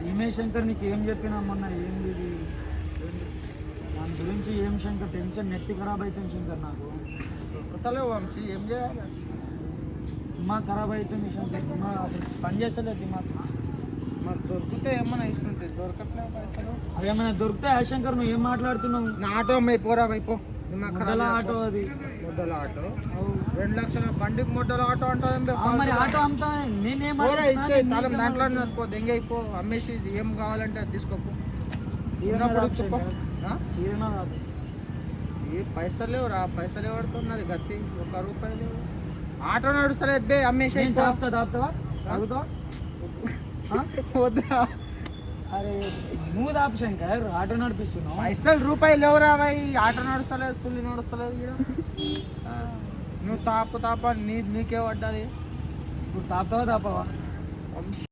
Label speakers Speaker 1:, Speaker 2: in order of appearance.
Speaker 1: ఏమే శంకర్ నీకు ఏం చెప్పినా మొన్న ఏంది ఇది? దాని గురించి ఏం శంకర్ టెన్షన్ నెత్తి ఖరాబ్ అవుతుంది శంకర్ నాకు.
Speaker 2: దొరుకుతలేవు వంశీ, ఏం చేయాలి?
Speaker 1: దిమాగ్ ఖరాబ్ అవుతుంది శంకర్. దిమాగ్ అసలు పని చేస్తలేదు దిమాగ్.
Speaker 2: మరి దొరికితే ఏమన్నా ఇస్తుంటే దొరకట్లేవు పైసలు.
Speaker 1: అవేమైనా దొరుకుతాయా శంకర్? నువ్వు ఏం మాట్లాడుతున్నావు?
Speaker 2: నా ఆటో అమ్మాయి పోరా వైపు.
Speaker 1: మొదల ఆటో అది.
Speaker 2: మొడ్డల ఆటో 2 లక్షల బండికి మొడ్డల ఆటో అంటావు.
Speaker 1: మరి ఆటో అమ్ముతా నేనేం
Speaker 2: ఇచ్చే తాళం దాంట్లో పో, దెంగే అయిపో, అమ్మేసి ఏం కావాలంటే అది తీసుకోపో. ఏ పైసలు లేవురా, పైసలు ఎవడుతున్నది గట్టి, 1 రూపాయి లేవు. ఆటో నడుస్తలేదు బే, అమ్మేసి వద్దా?
Speaker 1: అరే నువ్వు దాపు శంకర్, ఆటో నడిపిస్తున్నావు.
Speaker 2: పైసలు రూపాయలు లేవురా బాయ్, ఆటో నడుస్తలేదు, సుల్లి నడుస్తలేదు. నువ్వు తాప నీకే పడ్డది.
Speaker 1: ఇప్పుడు తాపుతావా తాపవా?